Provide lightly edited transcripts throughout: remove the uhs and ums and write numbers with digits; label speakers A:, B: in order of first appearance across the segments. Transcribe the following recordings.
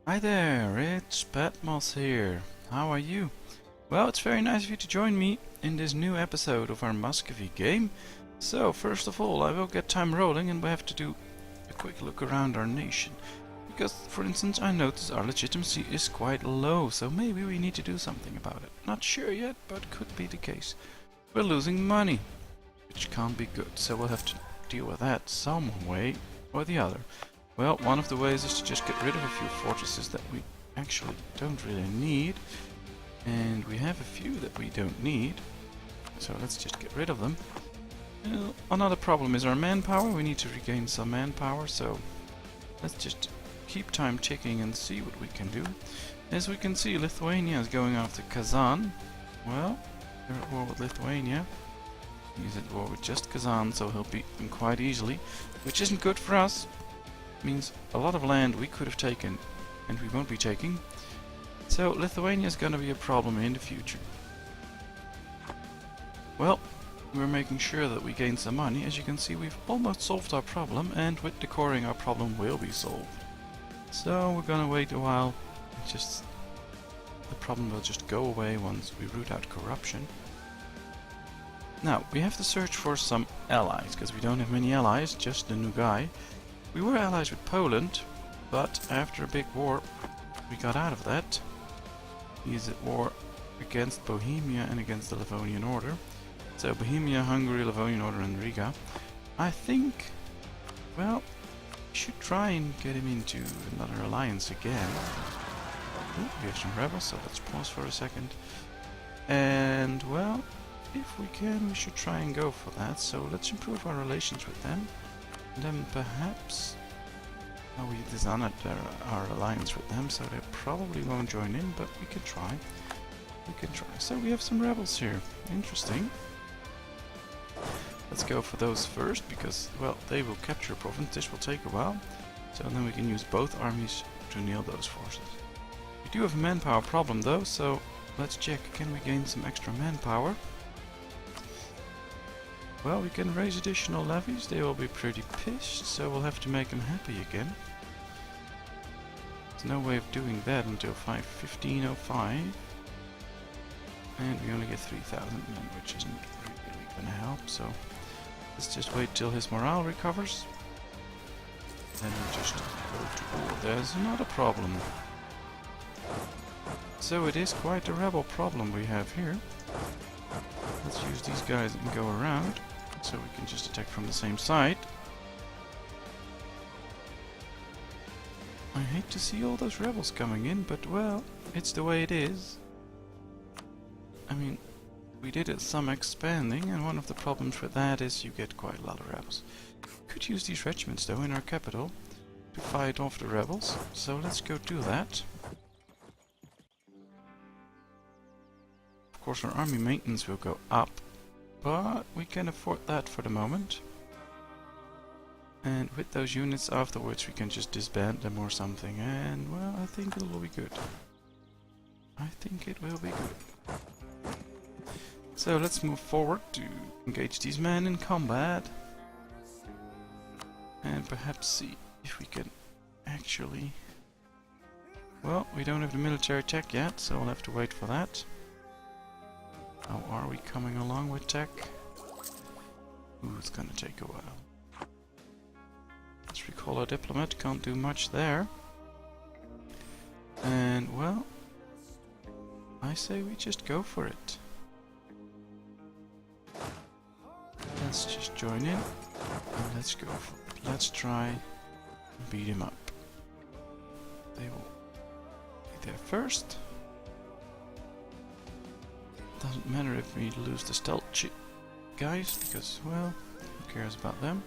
A: Hi there, it's Patmos here. How are you? Well, it's very nice of you to join me in this new episode of our Muscovy game. So, first of all, I will get time rolling and we have to do a quick look around our nation. Because, for instance, I notice our legitimacy is quite low, so maybe we need to do something about it. Not sure yet, but could be the case. We're losing money, which can't be good, so we'll have to deal with that some way or the other. Well, one of the ways is to just get rid of a few fortresses that we actually don't really need. And we have a few that we don't need. So let's just get rid of them. Another problem is our manpower. We need to regain some manpower, so let's just keep time ticking and see what we can do. As we can see, Lithuania is going after Kazan. Well, they're at war with Lithuania. He's at war with just Kazan, so he'll beat them quite easily, which isn't good for us. Means a lot of land we could have taken and we won't be taking. So Lithuania is going to be a problem in the future. Well, we're making sure that we gain some money. As you can see, we've almost solved our problem, and with decoring our problem will be solved. So we're going to wait a while. The problem will just go away once we root out corruption. Now, we have to search for some allies, because we don't have many allies, just the new guy. We were allies with Poland, but after a big war, we got out of that. He's at war against Bohemia and against the Livonian Order. So Bohemia, Hungary, Livonian Order and Riga. I think, well, we should try and get him into another alliance again. Ooh, we have some rebels, so let's pause for a second. And, well, if we can, we should try and go for that. So let's improve our relations with them. And then perhaps we dishonored our alliance with them, so they probably won't join in, but we can try. We can try. So we have some rebels here. Interesting. Let's go for those first, because, well, they will capture a province. This will take a while. So then we can use both armies to nail those forces. We do have a manpower problem though, so let's check. Can we gain some extra manpower? Well, we can raise additional levies. They will be pretty pissed, so we'll have to make them happy again. There's no way of doing that until 1505. And we only get 3,000 men, which isn't really gonna help, so let's just wait till his morale recovers. Then we'll just go to war. There's not a problem. So it is quite a rebel problem we have here. Let's use these guys and go around, so we can just attack from the same side. I hate to see all those rebels coming in, but well, it's the way it is. I mean, we did some expanding, and one of the problems with that is you get quite a lot of rebels. Could use these regiments though in our capital to fight off the rebels, so let's go do that. Of course, our army maintenance will go up, but we can afford that for the moment. And with those units afterwards we can just disband them or something, and well, I think it will be good. I think it will be good. So let's move forward to engage these men in combat. And perhaps see if we can actually... Well, we don't have the military tech yet, so we'll have to wait for that. How are we coming along with tech? Ooh, it's gonna take a while. Let's recall our diplomat, can't do much there. And, well, I say we just go for it. Let's just join in, and let's go for it. Let's try and beat him up. They will be there first. Doesn't matter if we lose the stealth guys, because, well, who cares about them?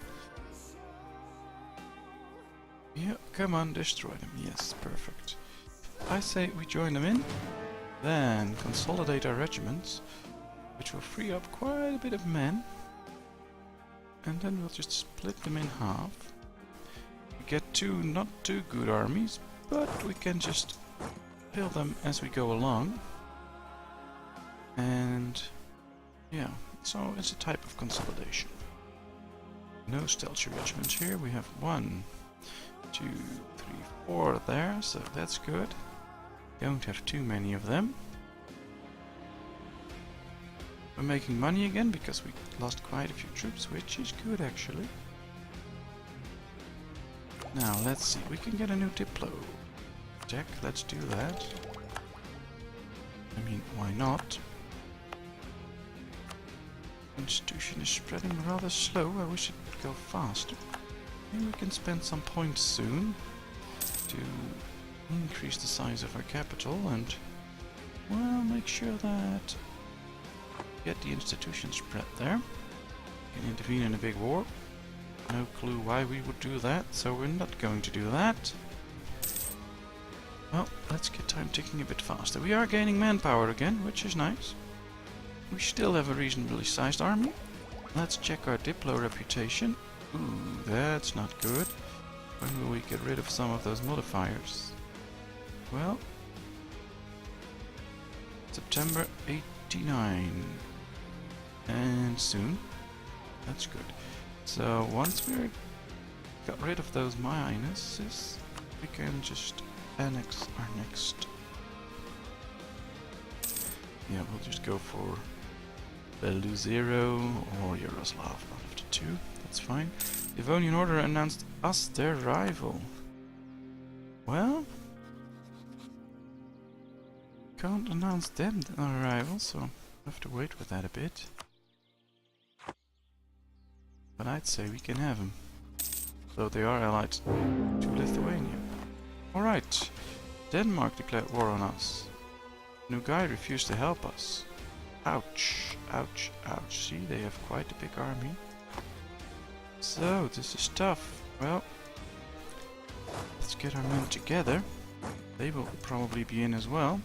A: Yeah, come on, destroy them. Yes, perfect. I say we join them in, then consolidate our regiments, which will free up quite a bit of men, and then we'll just split them in half. We get two not too good armies, but we can just build them as we go along. And yeah, so it's a type of consolidation. No stealthy regiments here. We have 1, 2, 3, 4 there, so that's good. Don't have too many of them. We're making money again because we lost quite a few troops, which is good actually. Now let's see, we can get a new Diplo. Check, let's do that. I mean, why not? Institution is spreading rather slow, I wish it would go faster. Maybe we can spend some points soon to increase the size of our capital and, well, make sure that get the institution spread there. Can intervene in a big war. No clue why we would do that, so we're not going to do that. Well, let's get time ticking a bit faster. We are gaining manpower again, which is nice. We still have a reasonably sized army. Let's check our Diplo reputation. Ooh, that's not good. When will we get rid of some of those modifiers? Well, September 89. And soon. That's good. So once we got rid of those minuses, we can just annex our next. Yeah, we'll just go for Beloozero or Yaroslavl, one of the two. That's fine. The Livonian Order announced us their rival. Well, can't announce them our rival, so we'll have to wait with that a bit. But I'd say we can have them, though they are allied to Lithuania. Alright, Denmark declared war on us. New guy refused to help us. Ouch, ouch, ouch. See, they have quite a big army. So, this is tough. Well, let's get our men together. They will probably be in as well.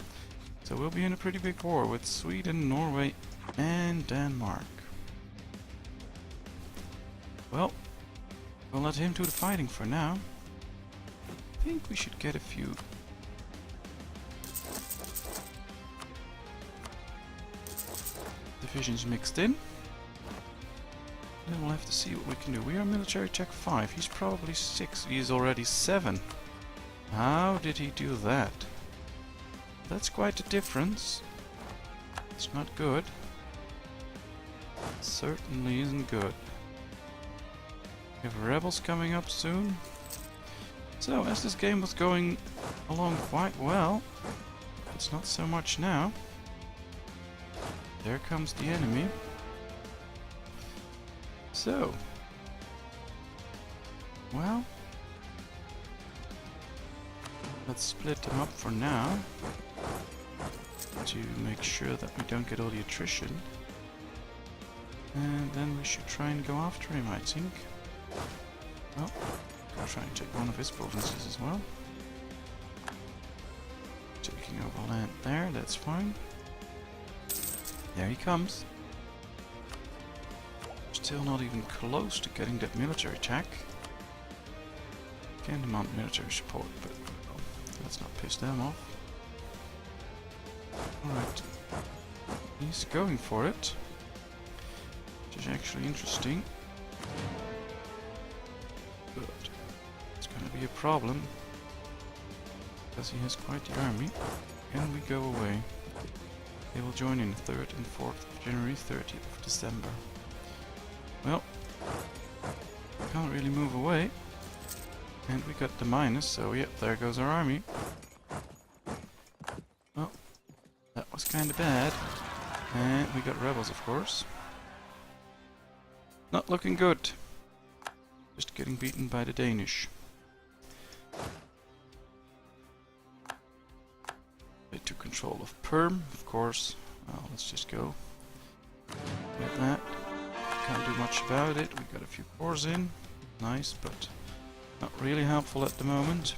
A: So we'll be in a pretty big war with Sweden, Norway and Denmark. Well, we'll let him do the fighting for now. I think we should get a few divisions mixed in. Then we'll have to see what we can do. We are military tech 5. He's probably 6. He is already 7. How did he do that? That's quite a difference. It's not good. It certainly isn't good. We have rebels coming up soon. So, as this game was going along quite well, it's not so much now. There comes the enemy. So, well, let's split them up for now to make sure that we don't get all the attrition. And then we should try and go after him, I think. Well, I'll try and take one of his provinces as well. Taking over land there, that's fine. There he comes. Still not even close to getting that military attack. Can demand military support, but well, let's not piss them off. Alright. He's going for it. Which is actually interesting. But it's gonna be a problem. Because he has quite the army. And we go away. They will join in 3rd and 4th of January, 30th of December. Well, can't really move away. And we got the minus, so yep, there goes our army. Well, that was kinda bad. And we got rebels, of course. Not looking good. Just getting beaten by the Danish. They took control of Perm, of course. Well, let's just go with that. Can't do much about it. We got a few cores in. Nice, but not really helpful at the moment.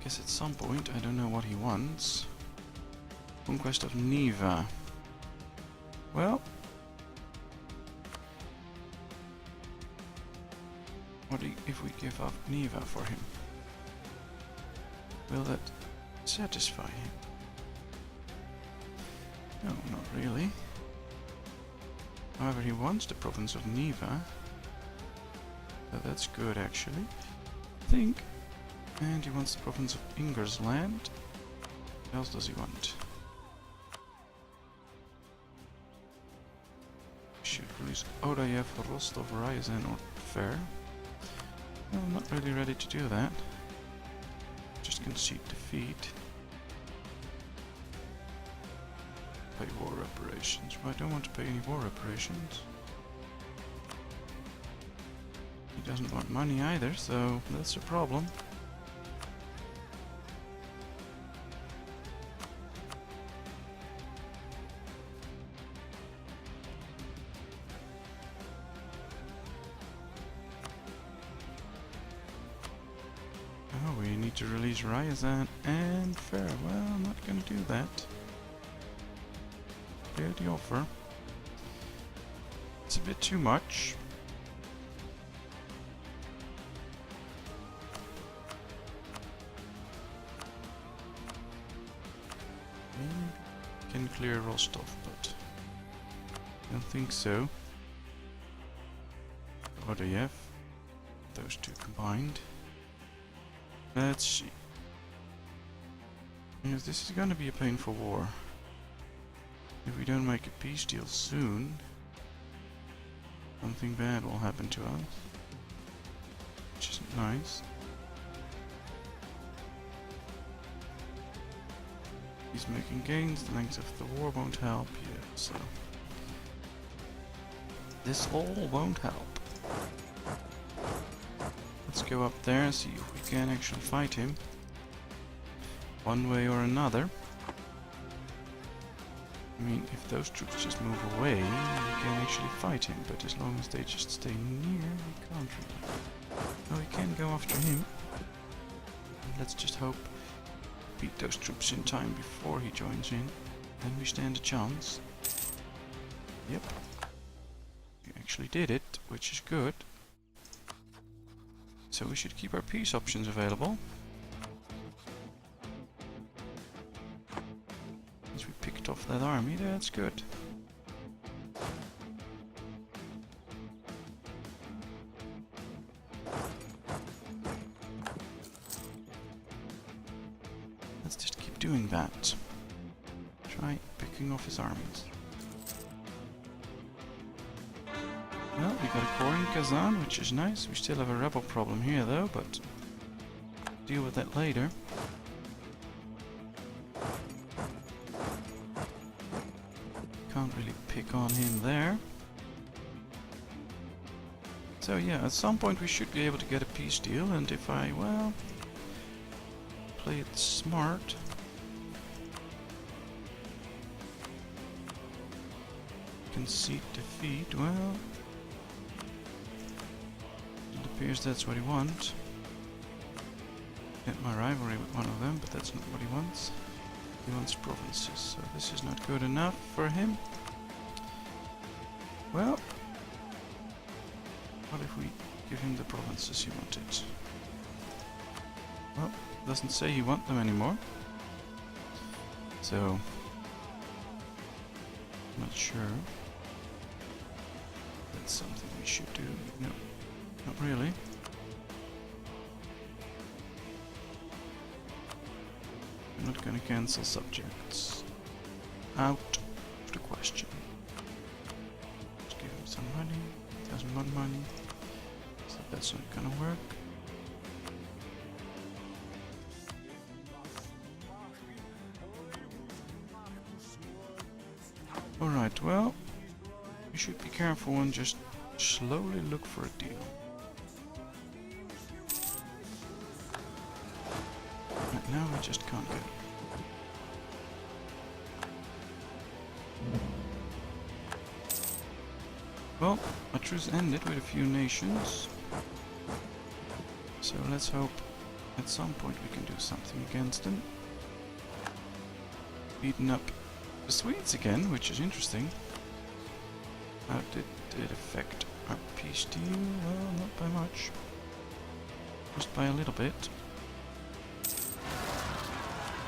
A: Guess at some point, I don't know what he wants. Conquest of Neva. Well, what if we give up Neva for him? Will that satisfy him? No, not really. However, he wants the province of Neva. So that's good actually, I think. And he wants the province of Inger's land. What else does he want? Should release Odayev, Rostov, Ryazan or Fair. Well, I'm not really ready to do that. Just concede defeat. Pay war reparations. Well, I don't want to pay any war reparations. He doesn't want money either, so that's a problem. Oh, we need to release Ryazan and Fair. Well, I'm not gonna do that. Clear the offer. It's a bit too much. Can clear Rostov, but I don't think so. Odayev, those two combined. Let's see. Yes, this is gonna be a painful war. If we don't make a peace deal soon, something bad will happen to us, which isn't nice. He's making gains, the length of the war won't help, yeah, so this all won't help. Let's go up there and see if we can actually fight him one way or another. I mean, if those troops just move away, we can actually fight him, but as long as they just stay near, we can't really. Oh, we can go after him. And let's just hope beat those troops in time before he joins in, then we stand a chance. Yep. We actually did it, which is good. So we should keep our peace options available. Since we picked off that army, that's good. Let's just keep doing that. Try picking off his armies. Well, we got a core in Kazan, which is nice. We still have a rebel problem here though, but deal with that later. Can't really pick on him there. So yeah, at some point we should be able to get a peace deal, and if I, well, play it smart. Concede defeat, well, it appears that's what he wants. Get my rivalry with one of them, but that's not what he wants. He wants provinces, so this is not good enough for him. Well, what if we give him the provinces he wanted? Well, doesn't say he wants them anymore. So, not sure. That's something we should do. No, not really. I'm not gonna cancel subjects. Out of the question. Let's give him some money. He doesn't want money. So that's not gonna work. Alright, well, we should be careful and just slowly look for a deal. Right now we just can't get it. Well, our truce ended with a few nations. So let's hope at some point we can do something against them. Beaten up the Swedes again, which is interesting. How did it affect our peace deal? Well, not by much. Just by a little bit.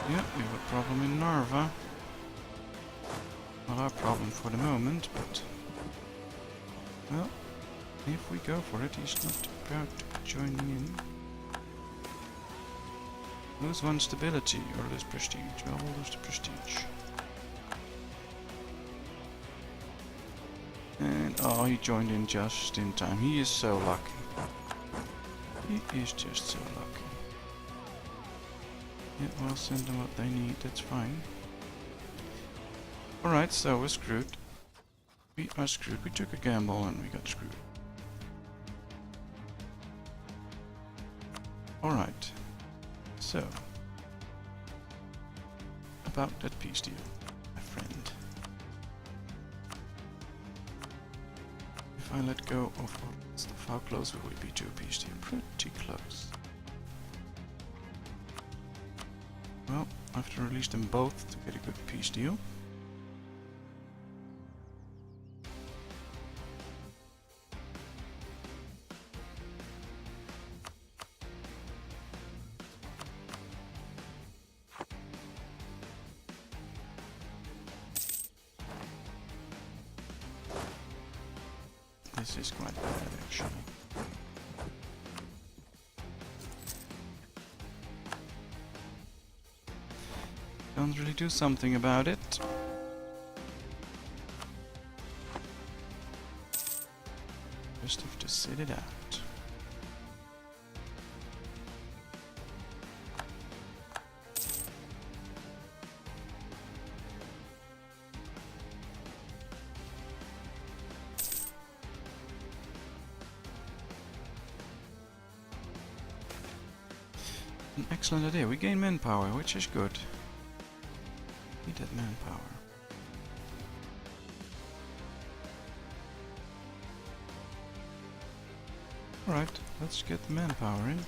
A: Yeah, we have a problem in Narva. Not our problem for the moment, but... well, if we go for it, he's not proud to be joining in. Lose 1 stability or lose prestige. Well, we'll lose the prestige. And oh, he joined in just in time. He is so lucky. He is just so lucky. Yeah, well, send them what they need, that's fine. Alright, so we're screwed. We are screwed. We took a gamble and we got screwed. Alright. So. About that peace deal, my friend. If I let go of all stuff, how close will we be to a peace deal? Pretty close. Well, I have to release them both to get a good peace deal. This is quite bad, actually. Can't really do something about it. Just have to sit it out. An excellent idea. We gain manpower, which is good. Need that manpower. Alright, let's get the manpower in.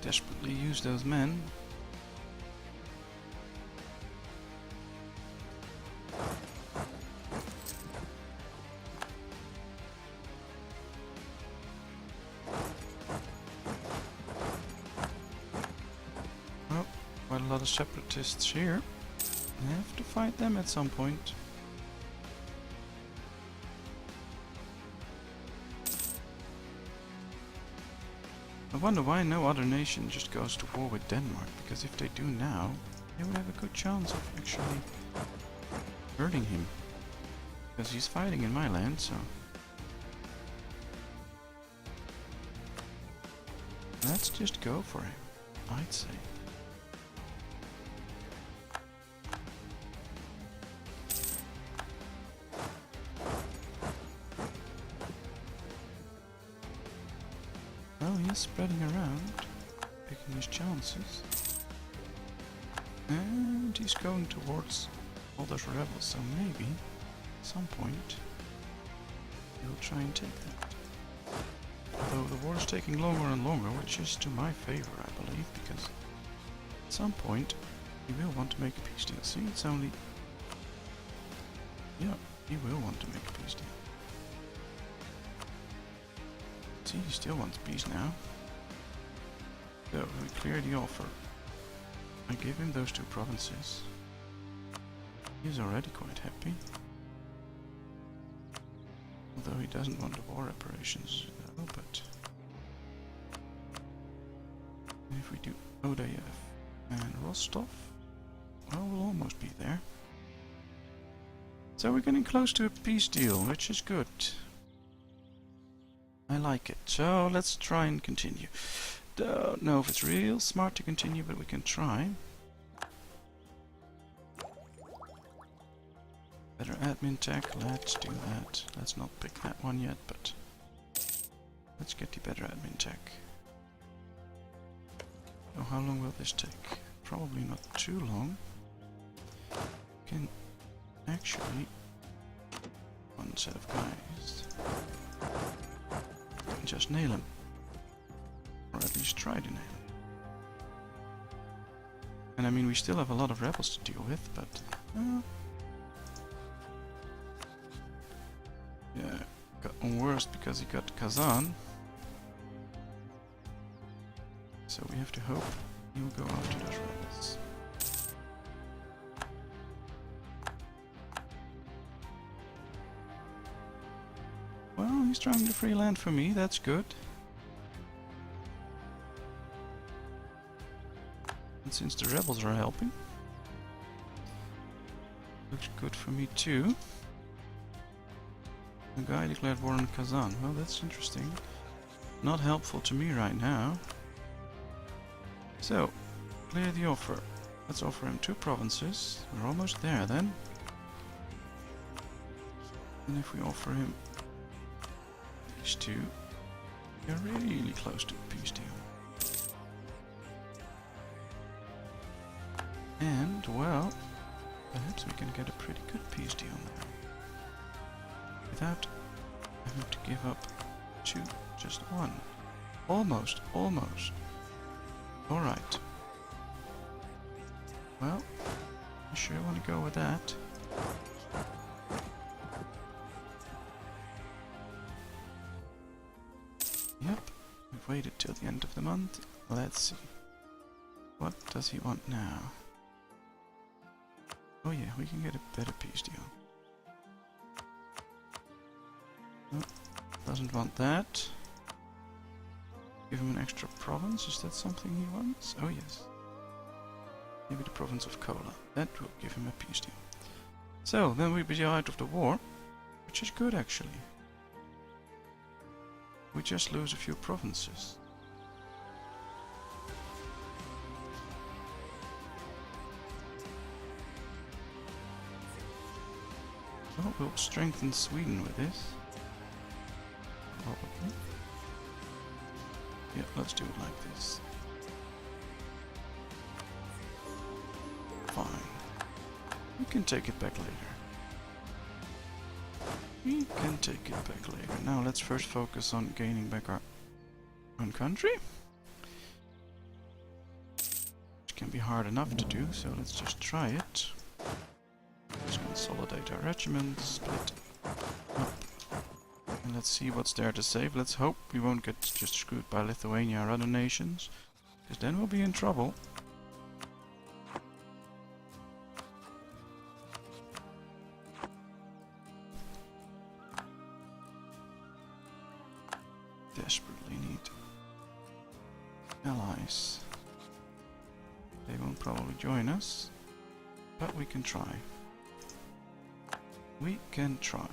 A: Desperately use those men. Quite a lot of separatists here. I have to fight them at some point. I wonder why no other nation just goes to war with Denmark, because if they do now, they would have a good chance of actually hurting him. Because he's fighting in my land, so... let's just go for him, I'd say. Well, he is spreading around, picking his chances. And he's going towards all those rebels, so maybe, at some point, he'll try and take that. Although the war is taking longer and longer, which is to my favor, I believe, because at some point, he will want to make a peace deal. See, it's only... yeah, he will want to make a peace deal. See, he still wants peace now. So, we clear the offer. I gave him those 2 provinces. He's already quite happy. Although he doesn't want the war reparations, though, but... if we do Odayev and Rostov, well, we'll almost be there. So we're getting close to a peace deal, which is good. I like it. So let's try and continue. Don't know if it's real smart to continue, but we can try. Better admin tech, let's do that. Let's not pick that one yet, but let's get the better admin tech. So how long will this take? Probably not too long. Can actually one set of guys and just nail him. Or at least try to nail him. And I mean, we still have a lot of rebels to deal with, but yeah, got worse because he got Kazan. So we have to hope he will go after those rebels. Well, he's trying to free land for me, that's good. And since the rebels are helping, looks good for me too. The guy declared war on Kazan. Well, that's interesting. Not helpful to me right now. So, clear the offer. Let's offer him 2 provinces. We're almost there then. And if we offer him these 2, we're really close to a peace deal. And, well, perhaps we can get a pretty good peace deal now. Without having to give up 2, just 1. Almost, almost. Alright. Well, I sure want to go with that. Yep, we've waited till the end of the month. Let's see. What does he want now? Oh yeah, we can get a better peace deal. No, doesn't want that. Give him an extra province, is that something he wants? Oh yes. Maybe the province of Kola. That will give him a peace deal. So, then we'll be out of the war, which is good actually. We just lose a few provinces. Well, we'll strengthen Sweden with this. Probably. Yeah, let's do it like this. Fine. We can take it back later. We can take it back later. Now let's first focus on gaining back our own country. Which can be hard enough to do, so let's just try it. Let's consolidate our regiments, split up. And let's see what's there to save. Let's hope we won't get just screwed by Lithuania or other nations, because then we'll be in trouble. Desperately need allies. They won't probably join us, but we can try. We can try.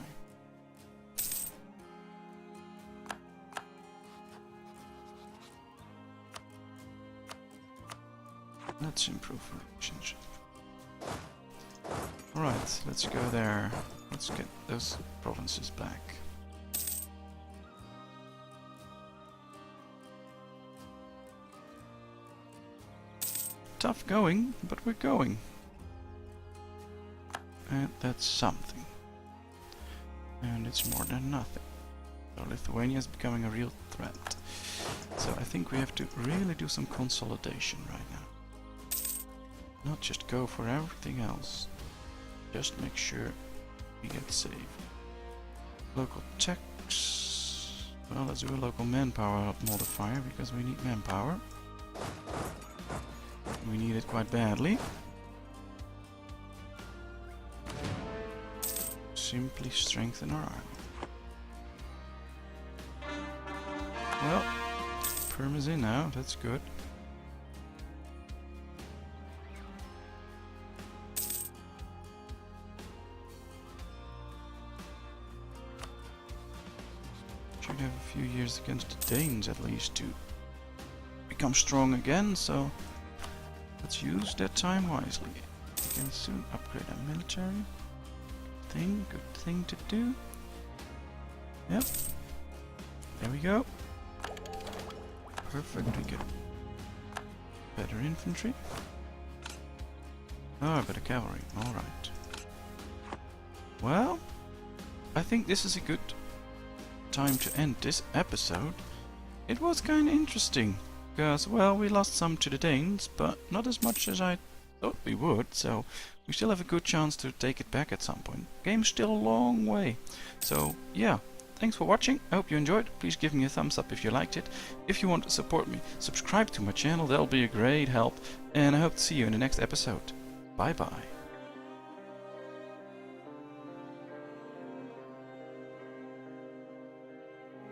A: Let's improve relationship. Alright, let's go there. Let's get those provinces back. Tough going, but we're going. And that's something. And it's more than nothing. So Lithuania is becoming a real threat. So I think we have to really do some consolidation right now. Not just go for everything else. Just make sure we get saved. Local tax. Well, let's do a local manpower modifier because we need manpower. We need it quite badly. Simply strengthen our army. Well, Perm is in now, that's good. Should have a few years against the Danes at least to become strong again, so let's use that time wisely. We can soon upgrade our military. Good thing to do. Yep. There we go. Perfect, we get better infantry. Oh, better cavalry, alright. Well, I think this is a good time to end this episode. It was kinda interesting, because, well, we lost some to the Danes, but not as much as I thought we would, so we still have a good chance to take it back at some point. Game's still a long way. So, yeah. Thanks for watching. I hope you enjoyed. Please give me a thumbs up if you liked it. If you want to support me, subscribe to my channel. That'll be a great help. And I hope to see you in the next episode. Bye bye.